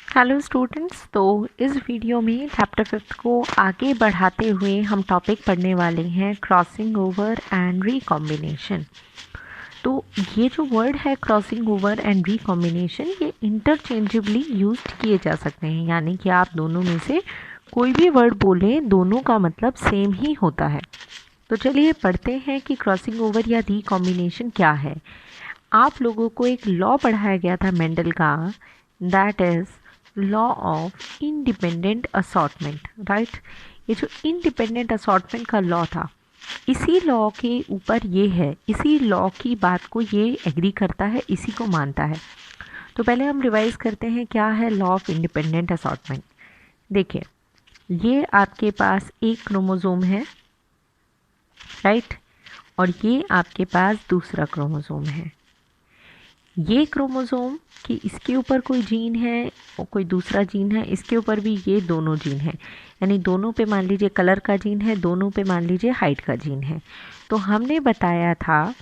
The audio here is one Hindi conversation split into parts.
हेलो स्टूडेंट्स, तो इस वीडियो में चैप्टर 5 को आगे बढ़ाते हुए हम टॉपिक पढ़ने वाले हैं क्रॉसिंग ओवर एंड रिकॉम्बिनेशन। तो ये जो वर्ड है क्रॉसिंग ओवर एंड रिकॉम्बिनेशन, ये इंटरचेंजेबली यूज्ड किए जा सकते हैं, यानी कि आप दोनों में से कोई भी वर्ड बोलें, दोनों का मतलब सेम ही होता है। तो चलिए पढ़ते हैं कि क्रॉसिंग ओवर या रिकॉम्बिनेशन क्या है। आप लोगों को एक लॉ पढ़ाया गया था मेंडल का, that is law of independent assortment, right. ये जो इंडिपेंडेंट असॉर्टमेंट का लॉ था, इसी लॉ के ऊपर ये है, इसी लॉ की बात को ये एग्री करता है, इसी को मानता है। तो पहले हम रिवाइज करते हैं क्या है लॉ ऑफ इंडिपेंडेंट असॉर्टमेंट। देखिए, ये आपके पास एक क्रोमोसोम है, राइट, और ये आपके पास दूसरा क्रोमोसोम है। ये क्रोमोसोम कि इसके ऊपर कोई जीन है और कोई दूसरा जीन है, इसके ऊपर भी ये दोनों जीन है, यानी दोनों पे मान लीजिए कलर का जीन है, दोनों पे मान लीजिए हाइट का जीन है। तो हमने बताया था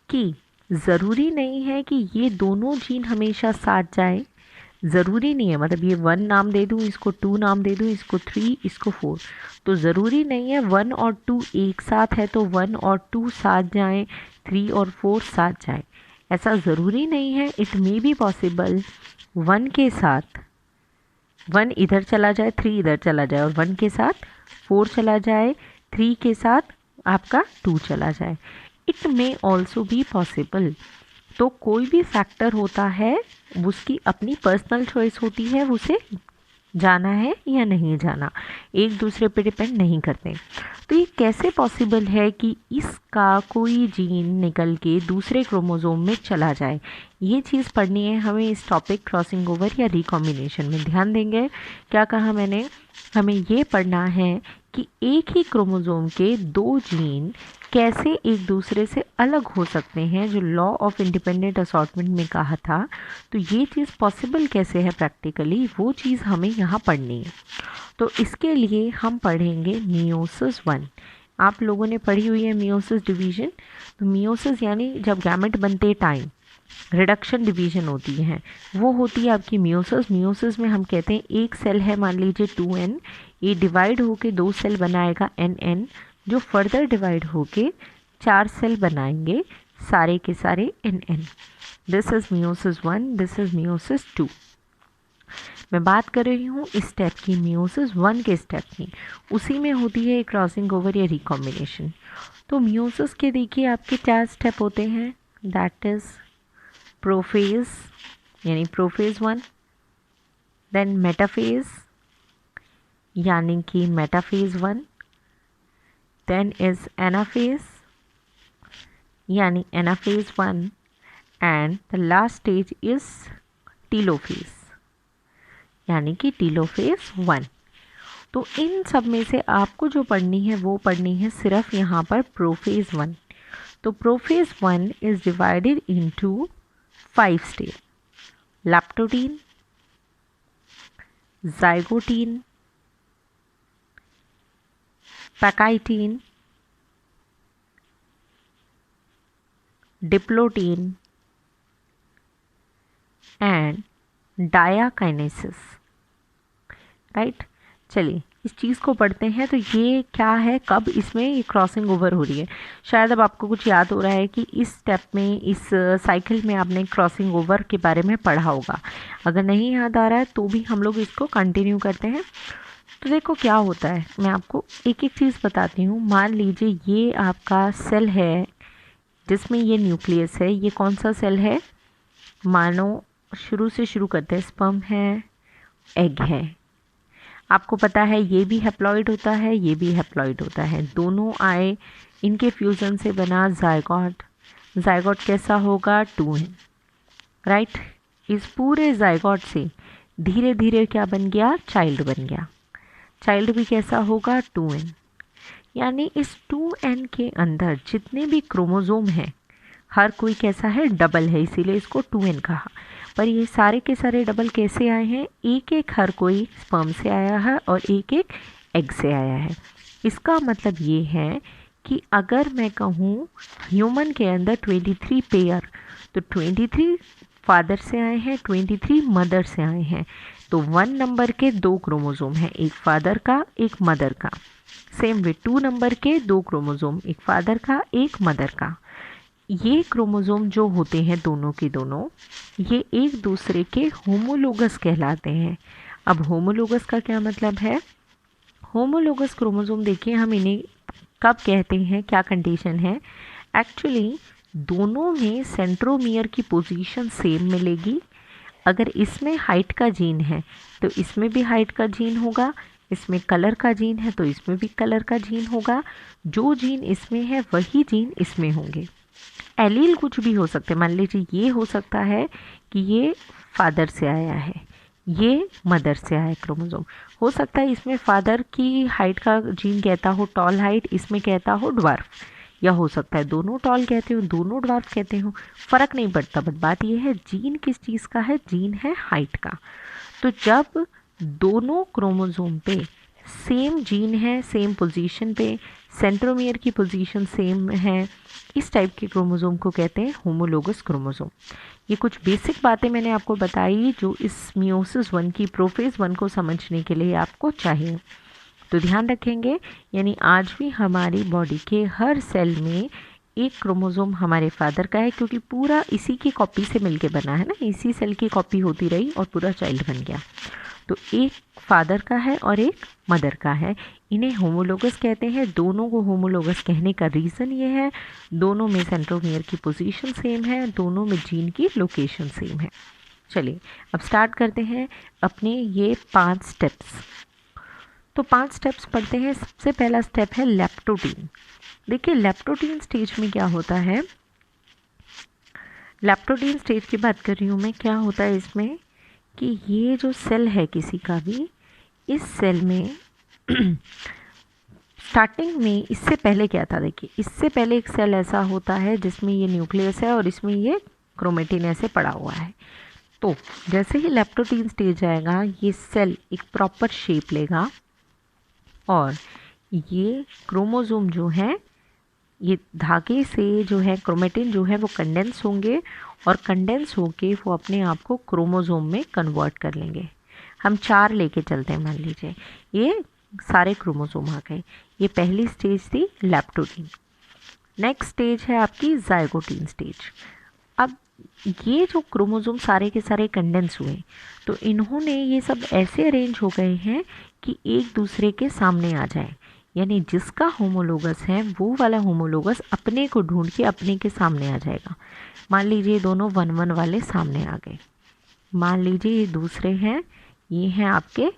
कि ज़रूरी नहीं है कि ये दोनों जीन हमेशा साथ जाए, ज़रूरी नहीं है, मतलब ये 1 नाम दे दूँ, इसको 2 नाम दे दूँ, इसको 3, इसको 4, तो ज़रूरी नहीं है 1 और 2 एक साथ है तो 1 और 2 साथ जाएं, 3 और 4 साथ जाएं, ऐसा ज़रूरी नहीं है। इट मे बी पॉसिबल 1 के साथ 1 इधर चला जाए, 3 इधर चला जाए, और 1 के साथ 4 चला जाए, 3 के साथ आपका 2 चला जाए। It may also be possible. तो कोई भी फैक्टर होता है, उसकी अपनी पर्सनल चॉइस होती है, उसे जाना है या नहीं जाना, एक दूसरे पे डिपेंड नहीं करते। तो ये कैसे पॉसिबल है कि इसका कोई जीन निकल के दूसरे क्रोमोसोम में चला जाए, ये चीज़ पढ़नी है हमें इस टॉपिक क्रॉसिंग ओवर या रिकॉम्बिनेशन में। ध्यान देंगे क्या कहा मैंने, हमें ये पढ़ना है कि एक ही क्रोमोसोम के 2 जीन कैसे एक दूसरे से अलग हो सकते हैं, जो लॉ ऑफ इंडिपेंडेंट असॉर्टमेंट में कहा था। तो ये चीज़ पॉसिबल कैसे है प्रैक्टिकली, वो चीज़ हमें यहाँ पढ़नी है। तो इसके लिए हम पढ़ेंगे मियोसिस 1। आप लोगों ने पढ़ी हुई है मियोसिस डिवीजन। तो मियोसिस यानी जब गैमेट बनते टाइम रिडक्शन डिवीजन होती है, वो होती है आपकी मियोसिस। मियोसिस में हम कहते हैं एक सेल है मान लीजिए 2n, ये डिवाइड होके 2 सेल बनाएगा nn, जो फर्दर डिवाइड होके 4 सेल बनाएंगे, सारे के सारे nn। This is meiosis 1, this is meiosis 2। मैं बात कर रही हूँ इस स्टेप की, मियोसिस 1 के स्टेप की, उसी में होती है क्रॉसिंग ओवर या रिकॉम्बिनेशन। तो मियोसिस के देखिए आपके 4 स्टेप होते हैं, दैट इज़ प्रोफेज यानी प्रोफेज 1, देन मेटाफेज यानी कि मेटाफेज 1, देन इज एनाफेज यानी anaphase 1, and the last stage is telophase यानी कि टीलोफेज 1। तो इन सब में से आपको जो पढ़नी है वो पढ़नी है सिर्फ यहाँ पर प्रोफेज 1। तो prophase 1 is divided into 5 stage: leptotene, zygotene, pachytene, diplotene and diakinesis, right. चलिए इस चीज़ को पढ़ते हैं। तो ये क्या है, कब इसमें ये क्रॉसिंग ओवर हो रही है। शायद अब आपको कुछ याद हो रहा है कि इस स्टेप में, इस साइकिल में आपने क्रॉसिंग ओवर के बारे में पढ़ा होगा। अगर नहीं याद आ रहा है तो भी हम लोग इसको कंटिन्यू करते हैं। तो देखो क्या होता है, मैं आपको एक एक चीज़ बताती हूँ। मान लीजिए ये आपका सेल है जिसमें ये न्यूक्लियस है, ये कौन सा सेल है, मानो शुरू से शुरू करते हैं, स्पर्म है, एग है। आपको पता है ये भी हैप्लॉइड होता है, ये भी हैप्लॉइड होता है, दोनों आए, इनके फ्यूज़न से बना जायगोट। जायगोट कैसा होगा, 2n, राइट। इस पूरे जायगोट से धीरे धीरे क्या बन गया, चाइल्ड बन गया। चाइल्ड भी कैसा होगा, 2n। यानी इस 2n के अंदर जितने भी क्रोमोसोम हैं, हर कोई कैसा है, डबल है, इसीलिए इसको 2n कहा। पर ये सारे के सारे डबल कैसे आए हैं, एक एक हर कोई स्पर्म से आया है और एक एक एग से आया है। इसका मतलब ये है कि अगर मैं कहूँ ह्यूमन के अंदर 23 पेयर, तो 23 फादर से आए हैं, 23 मदर से आए हैं। तो 1 नंबर के 2 क्रोमोसोम हैं, एक फादर का एक मदर का। सेम वे 2 नंबर के 2 क्रोमोसोम, एक फादर का एक मदर का। ये क्रोमोसोम जो होते हैं दोनों के दोनों, ये एक दूसरे के होमोलोगस कहलाते हैं। अब होमोलोगस का क्या मतलब है? होमोलोगस क्रोमोसोम देखिए हम इन्हें कब कहते हैं, क्या कंडीशन है? एक्चुअली दोनों में सेंट्रोमियर की पोजीशन सेम मिलेगी। अगर इसमें हाइट का जीन है तो इसमें भी हाइट का जीन होगा, इसमें कलर का जीन है तो इसमें भी कलर का जीन होगा। जो जीन इसमें है वही जीन इसमें होंगे। एलील कुछ भी हो सकते हैं, मान लीजिए ये हो सकता है कि ये फादर से आया है, ये मदर से आया है क्रोमोसोम। हो सकता है इसमें फादर की हाइट का जीन कहता हो टॉल हाइट, इसमें कहता हो ड्वार्फ, या हो सकता है दोनों टॉल कहते हो दोनों ड्वार्फ कहते हो, फ़र्क नहीं पड़ता। बट बात यह है जीन किस चीज़ का है, जीन है हाइट का। तो जब दोनों क्रोमोसोम पे सेम जीन है, सेम पोजीशन पे, सेंट्रोमियर की पोजीशन सेम है, इस टाइप के क्रोमोसोम को कहते हैं होमोलोगस क्रोमोसोम। ये कुछ बेसिक बातें मैंने आपको बताई जो इस मियोसिस 1 की प्रोफेज 1 को समझने के लिए आपको चाहिए। तो ध्यान रखेंगे, यानी आज भी हमारी बॉडी के हर सेल में एक क्रोमोसोम हमारे फादर का है, क्योंकि पूरा इसी की कॉपी से मिलके बना है ना, इसी सेल की कॉपी होती रही और पूरा चाइल्ड बन गया। तो एक फादर का है और एक मदर का है, इन्हें होमोलोगस कहते हैं। दोनों को होमोलोगस कहने का रीज़न ये है, दोनों में सेंट्रोमियर की पोजीशन सेम है, दोनों में जीन की लोकेशन सेम है। चलिए अब स्टार्ट करते हैं अपने ये 5 स्टेप्स। तो 5 स्टेप्स पढ़ते हैं। सबसे पहला स्टेप है लैप्टोटीन। देखिए लैप्टोटीन स्टेज में क्या होता है, लैप्टोटीन स्टेज की बात कर रही हूँ मैं। क्या होता है इसमें कि ये जो सेल है किसी का भी, इस सेल में स्टार्टिंग में इससे पहले क्या था, देखिए इससे पहले एक सेल ऐसा होता है जिसमें ये न्यूक्लियस है और इसमें ये क्रोमेटिन ऐसे पड़ा हुआ है। तो जैसे ही लैप्टोटीन स्टेज आएगा ये सेल एक प्रॉपर शेप लेगा और ये क्रोमोसोम जो है, ये धागे से जो है क्रोमेटिन जो है वो कंडेंस होंगे और कंडेंस होके वो अपने आप को क्रोमोसोम में कन्वर्ट कर लेंगे। हम 4 लेके चलते हैं, मान लीजिए ये सारे क्रोमोसोम आ गए। ये पहली स्टेज थी लैप्टोटीन। नेक्स्ट स्टेज है आपकी जाइगोटीन स्टेज। अब ये जो क्रोमोसोम सारे के सारे कंडेंस हुए तो इन्होंने ये सब ऐसे अरेंज हो गए हैं कि एक दूसरे के सामने आ जाए, यानी जिसका होमोलोगस है वो वाला होमोलोगस अपने को ढूंढ के अपने के सामने आ जाएगा। मान लीजिए दोनों 1-1 वाले सामने आ गए, मान लीजिए ये दूसरे हैं, ये हैं आपके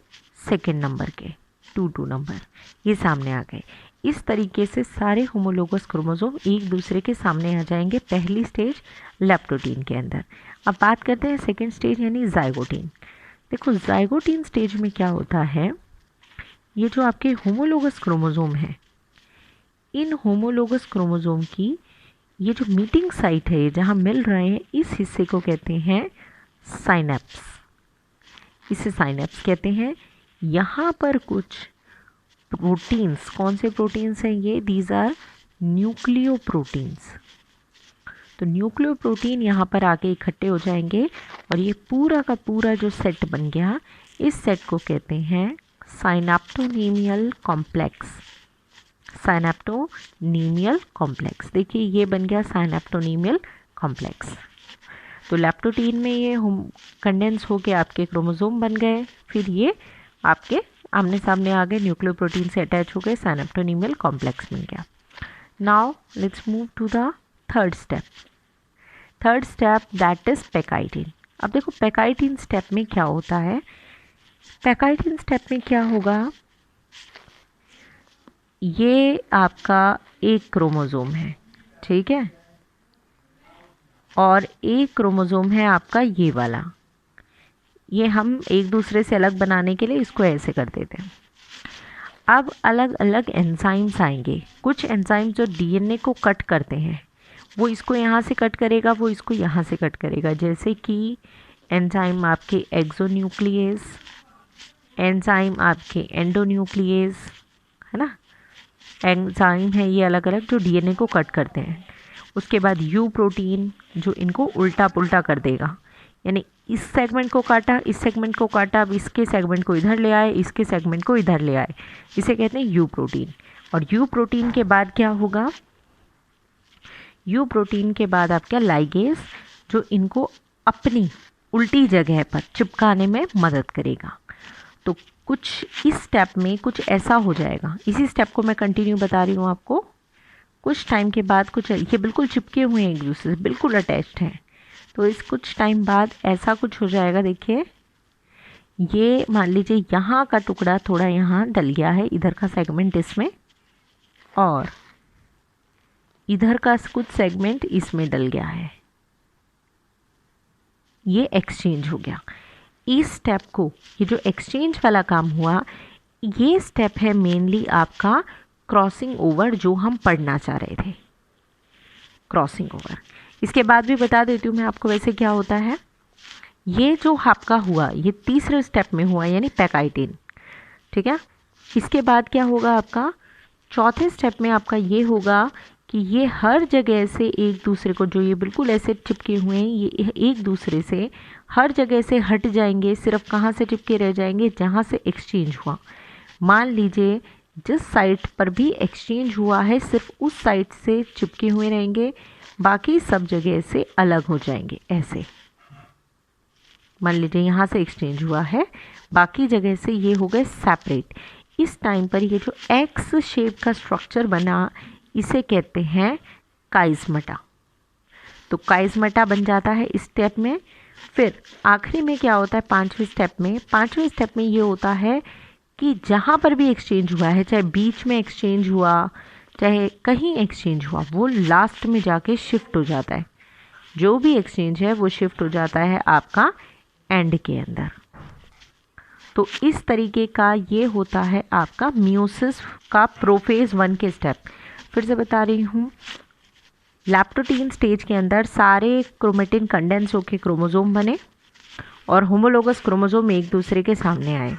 सेकंड नंबर के 2-2 नंबर, ये सामने आ गए। इस तरीके से सारे होमोलोगस क्रोमोसोम एक दूसरे के सामने आ जाएंगे पहली स्टेज लैप्टोटीन के अंदर। अब बात करते हैं सेकंड स्टेज यानी जाइगोटीन। देखो जाइगोटीन स्टेज में क्या होता है, ये जो आपके होमोलोगस क्रोमोसोम है, इन होमोलोगस क्रोमोसोम की ये जो मीटिंग साइट है जहाँ मिल रहे हैं, इस हिस्से को कहते हैं साइनेप्स। इसे साइनेप्स कहते हैं। यहाँ पर कुछ प्रोटीन्स, कौन से प्रोटीन्स हैं ये, दीज आर न्यूक्लियो प्रोटीन्स। तो न्यूक्लियो प्रोटीन यहाँ पर आके इकट्ठे हो जाएंगे और ये पूरा का पूरा जो सेट बन गया, इस सेट को कहते हैं साइनेप्टोनीमियल कॉम्प्लेक्स। साइनेप्टोनीमियल कॉम्प्लेक्स, देखिए ये बन गया साइनेप्टोनीमियल कॉम्प्लेक्स। तो लैप्टोटीन में ये कंडेंस होके आपके क्रोमोसोम बन गए, फिर ये आपके आमने सामने आ गए, न्यूक्लियो प्रोटीन से अटैच हो गए, साइनेप्टोनीमियल कॉम्प्लेक्स बन गया। Now let's move to the third step. Third step that is pachytene. अब देखो पेकाइटिन स्टेप में क्या होता है, पेकाइटिन स्टेप में क्या होगा, ये आपका एक क्रोमोसोम है, ठीक है, और एक क्रोमोसोम है आपका ये वाला। ये हम एक दूसरे से अलग बनाने के लिए इसको ऐसे कर देते हैं। अब अलग अलग एंजाइम्स आएंगे, कुछ एंजाइम्स जो डीएनए को कट करते हैं वो इसको यहाँ से कट करेगा, वो इसको यहाँ से कट करेगा, जैसे कि एंजाइम आपके एक्सोन्यूक्लियस, एंजाइम आपके एंडोन्यूक्लियस, है ना, एंजाइम है ये अलग अलग जो डीएनए को कट करते हैं। उसके बाद यू प्रोटीन जो इनको उल्टा पुल्टा कर देगा, यानी इस सेगमेंट को काटा, इस सेगमेंट को काटा, अब इसके सेगमेंट को इधर ले आए, इसके सेगमेंट को इधर ले आए, इसे कहते हैं यू प्रोटीन। और यू प्रोटीन के बाद क्या होगा, यू प्रोटीन के बाद आपका लाइगेज, जो इनको अपनी उल्टी जगह पर चिपकाने में मदद करेगा। तो कुछ इस स्टेप में कुछ ऐसा हो जाएगा, इसी स्टेप को मैं कंटिन्यू बता रही हूँ आपको। कुछ टाइम के बाद कुछ, ये बिल्कुल चिपके हुए हैं एक दूसरे से, बिल्कुल अटैच्ड हैं। तो इस कुछ टाइम बाद ऐसा कुछ हो जाएगा, देखिए ये मान लीजिए यहाँ का टुकड़ा थोड़ा यहाँ डल गया है, इधर का सेगमेंट इसमें, और इधर का कुछ सेगमेंट इसमें डल गया है, ये एक्सचेंज हो गया। इस स्टेप को, ये जो एक्सचेंज वाला काम हुआ, ये स्टेप है मेनली आपका क्रॉसिंग ओवर, जो हम पढ़ना चाह रहे थे, क्रॉसिंग ओवर। इसके बाद भी बता देती हूँ मैं आपको वैसे क्या होता है। ये जो आपका हुआ, ये तीसरे स्टेप में हुआ, यानी पैकाइटिन, ठीक है। इसके बाद क्या होगा आपका, चौथे स्टेप में आपका ये होगा कि ये हर जगह से एक दूसरे को, जो ये बिल्कुल ऐसे चिपके हुए हैं, ये एक दूसरे से हर जगह से हट जाएंगे, सिर्फ कहाँ से चिपके रह जाएंगे, जहाँ से एक्सचेंज हुआ। मान लीजिए जिस साइट पर भी एक्सचेंज हुआ है, सिर्फ उस साइट से चिपके हुए रहेंगे, बाकी सब जगह से अलग हो जाएंगे। ऐसे मान लीजिए यहाँ से एक्सचेंज हुआ है, बाकी जगह से ये हो गए सेपरेट। इस टाइम पर ये जो एक्स शेप का स्ट्रक्चर बना, इसे कहते हैं काइज़मटा। तो काइज़मटा बन जाता है इस स्टेप में। फिर आखिरी में क्या होता है, पांचवें स्टेप में ये होता है कि जहाँ पर भी एक्सचेंज हुआ है, चाहे बीच में एक्सचेंज हुआ, चाहे कहीं एक्सचेंज हुआ, वो लास्ट में जाके शिफ्ट हो जाता है। जो भी एक्सचेंज है वो शिफ्ट हो जाता है आपका एंड के अंदर। तो इस तरीके का ये होता है आपका मियोसिस का प्रोफेज 1 के स्टेप। फिर से बता रही हूँ, लैप्टोटीन स्टेज के अंदर सारे क्रोमेटिन कंडेंस होकर क्रोमोसोम बने और होमोलोगस क्रोमोसोम एक दूसरे के सामने आए।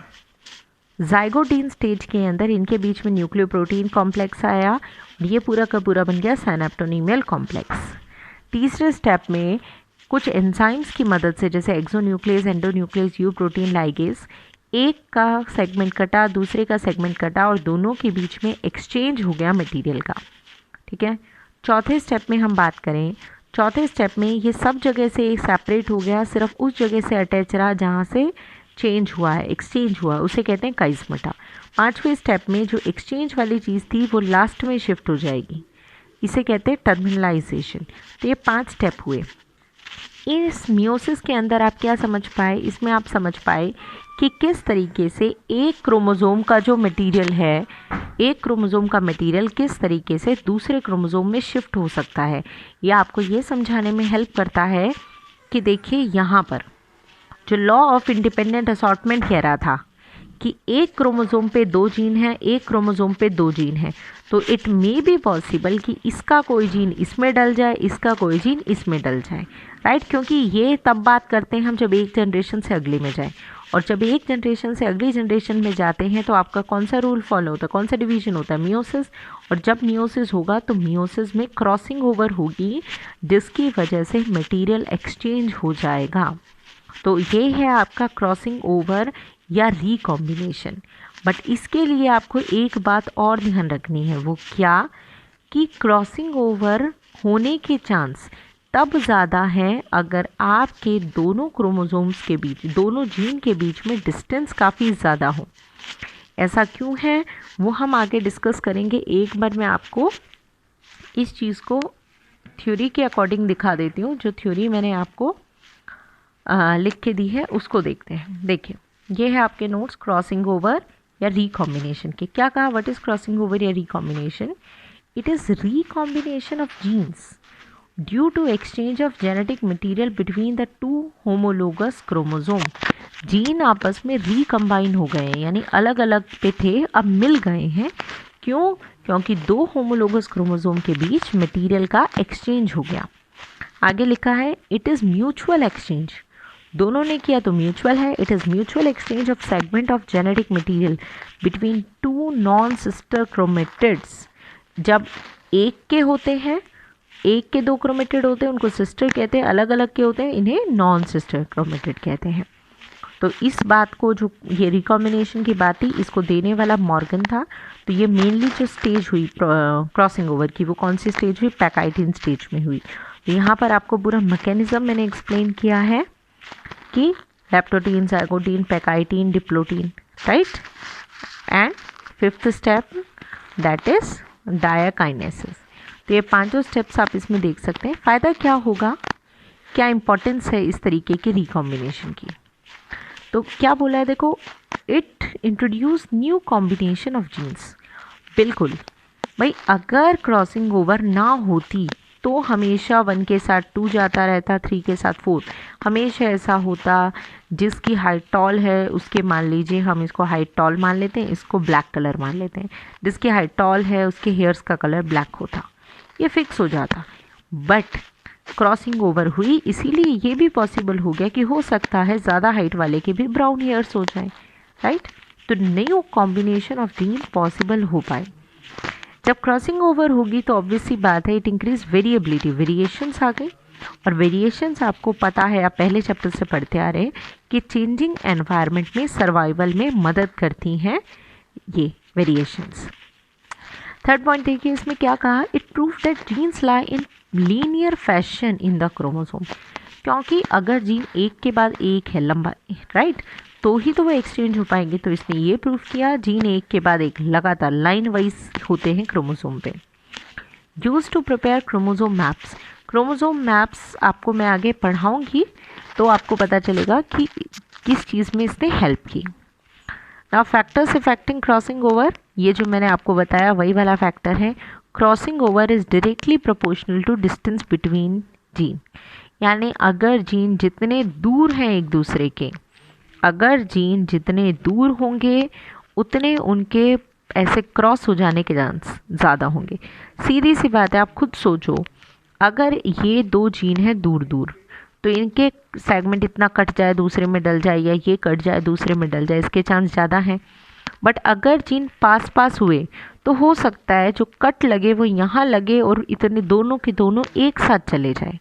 जाइगोटीन स्टेज के अंदर इनके बीच में न्यूक्लियोप्रोटीन कॉम्प्लेक्स आया और ये पूरा का पूरा बन गया साइनेप्टोनीमियल कॉम्प्लेक्स। तीसरे स्टेप में कुछ एंजाइम्स की मदद से, जैसे exonuclease, endonuclease, you protein, ligase, एक का सेगमेंट कटा, दूसरे का सेगमेंट कटा और दोनों के बीच में एक्सचेंज हो गया मटेरियल का, ठीक है। चौथे स्टेप में हम बात करें, चौथे स्टेप में ये सब जगह से सेपरेट हो गया, सिर्फ उस जगह से अटैच रहा जहाँ से चेंज हुआ है, एक्सचेंज हुआ, उसे कहते हैं काइज़मटा। पांचवें स्टेप में जो एक्सचेंज वाली चीज़ थी वो लास्ट में शिफ्ट हो जाएगी, इसे कहते हैं टर्मिनलाइजेशन। तो ये 5 स्टेप हुए। इस मियोसिस के अंदर आप क्या समझ पाए, इसमें आप समझ पाए कि किस तरीके से एक क्रोमोसोम का जो मटेरियल है, एक क्रोमोसोम का मटेरियल किस तरीके से दूसरे क्रोमोसोम में शिफ्ट हो सकता है। यह आपको ये समझाने में हेल्प करता है कि देखिए यहाँ पर जो लॉ ऑफ इंडिपेंडेंट असॉर्टमेंट कह रहा था कि एक क्रोमोसोम पे 2 जीन हैं, एक क्रोमोसोम पे 2 जीन हैं, तो इट मे बी पॉसिबल कि इसका कोई जीन इसमें डल जाए, इसका कोई जीन इसमें डल जाए, राइट। क्योंकि ये तब बात करते हैं हम जब एक जनरेशन से अगले में जाए, और जब एक जनरेशन से अगली जनरेशन में जाते हैं तो आपका कौन सा रूल फॉलो होता है, कौन सा डिवीजन होता है, मियोसिस। और जब मियोसिस होगा तो मियोसिस में क्रॉसिंग ओवर होगी, जिसकी वजह से मटेरियल एक्सचेंज हो जाएगा। तो ये है आपका क्रॉसिंग ओवर या रिकॉम्बिनेशन। बट इसके लिए आपको एक बात और ध्यान रखनी है, वो क्या, कि क्रॉसिंग ओवर होने के चांस तब ज़्यादा है अगर आपके दोनों क्रोमोसोम्स के बीच, दोनों जीन के बीच में डिस्टेंस काफ़ी ज़्यादा हो। ऐसा क्यों है वो हम आगे डिस्कस करेंगे। एक बार मैं आपको इस चीज़ को थ्योरी के अकॉर्डिंग दिखा देती हूँ। जो थ्योरी मैंने आपको लिख के दी है उसको देखते हैं। देखिए ये है आपके नोट्स क्रॉसिंग ओवर या रिकॉम्बिनेशन के। क्या कहा, व्हाट इज़ क्रॉसिंग ओवर या recombination? It is recombination of genes due to exchange of genetic material between the 2 homologous chromosome. Gene आपस में रिकम्बाइन हो गए हैं, यानी अलग अलग पे थे अब मिल गए हैं। क्यों? क्योंकि 2 होमोलोगस क्रोमोसोम के बीच मटेरियल का एक्सचेंज हो गया। आगे लिखा है इट इज़ म्यूचुअल एक्सचेंज, दोनों ने किया तो म्यूचुअल है। It is mutual exchange of segment of genetic material between 2 non sister chromatids. जब एक के होते हैं एक के दो क्रोमेटिड होते हैं उनको सिस्टर कहते हैं, अलग अलग के होते हैं इन्हें नॉन सिस्टर क्रोमेटिड कहते हैं। तो इस बात को, जो ये रिकॉम्बिनेशन की बात थी, इसको देने वाला मॉर्गन था। तो ये मेनली जो स्टेज हुई क्रॉसिंग ओवर की, वो कौन सी स्टेज हुई? पैकाइटिन स्टेज में हुई। तो यहाँ पर आपको पूरा मैकेनिज्म मैंने एक्सप्लेन किया है कि leptotene, zygotene, pachytene, diplotene, right. And fifth step that is diakinesis. तो ये पांचों स्टेप्स आप इसमें देख सकते हैं। फ़ायदा क्या होगा, क्या इंपॉर्टेंस है इस तरीके की रिकॉम्बिनेशन की? तो क्या बोला है देखो, it introduce new combination of genes. बिल्कुल भाई, अगर क्रॉसिंग ओवर ना होती तो हमेशा 1 के साथ 2 जाता रहता, 3 के साथ 4, हमेशा ऐसा होता। जिसकी हाइट टॉल है उसके, मान लीजिए हम इसको हाइट टॉल मान लेते हैं, इसको ब्लैक कलर मान लेते हैं, जिसकी हाइट टॉल है उसके हेयर्स का कलर ब्लैक होता, ये फिक्स हो जाता। बट क्रॉसिंग ओवर हुई इसीलिए ये भी पॉसिबल हो गया कि हो सकता है ज़्यादा हाइट वाले के भी ब्राउन हेयर्स हो जाए, राइट। तो new combination of gene possible हो पाए। जब क्रॉसिंग ओवर होगी तो ऑब्वियस सी बात है, इट इंक्रीज वेरिएबिलिटी, वेरिएशंस आ गई। और वेरिएशंस आपको पता है, आप पहले चैप्टर से पढ़ते आ रहे हैं कि चेंजिंग एनवायरनमेंट में सर्वाइवल में मदद करती हैं ये वेरिएशंस। थर्ड पॉइंट देखिए, इसमें क्या कहा, it prove that genes lie in linear fashion in the chromosome. क्योंकि अगर जीन एक के बाद एक है लंबा, राइट, तो ही तो वो एक्सचेंज हो पाएंगे। तो इसने ये प्रूव किया जीन एक के बाद एक लगातार लाइन वाइज होते हैं क्रोमोसोम पे। Use to prepare chromosome maps. Chromosome maps आपको मैं आगे पढ़ाऊंगी तो आपको पता चलेगा कि किस चीज़ में इसने हेल्प की। Now factors affecting crossing over, ये जो मैंने आपको बताया वही वाला फैक्टर है। Crossing over is directly proportional to distance between gene. यानी अगर जीन जितने दूर हैं एक दूसरे के, अगर जीन जितने दूर होंगे उतने उनके ऐसे क्रॉस हो जाने के चांस ज़्यादा होंगे। सीधी सी बात है, आप खुद सोचो, अगर ये दो जीन हैं दूर दूर तो इनके सेगमेंट इतना कट जाए दूसरे में डल जाए, या ये कट जाए दूसरे में डल जाए, इसके चांस ज़्यादा हैं। बट अगर जीन पास पास हुए तो हो सकता है जो कट लगे वो यहाँ लगे और इतने दोनों के दोनों एक साथ चले जाए।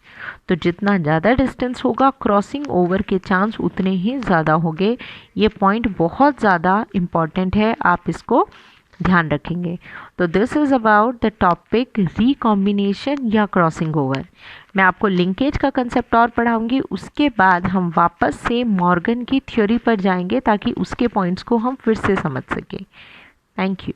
तो जितना ज़्यादा डिस्टेंस होगा क्रॉसिंग ओवर के चांस उतने ही ज़्यादा होंगे। ये पॉइंट बहुत ज़्यादा इम्पॉर्टेंट है, आप इसको ध्यान रखेंगे। तो this is about the topic recombination या क्रॉसिंग ओवर। मैं आपको लिंकेज का कंसेप्ट और पढ़ाऊंगी, उसके बाद हम वापस से मॉर्गन की थ्योरी पर जाएंगे ताकि उसके पॉइंट्स को हम फिर से समझ सकें। Thank you.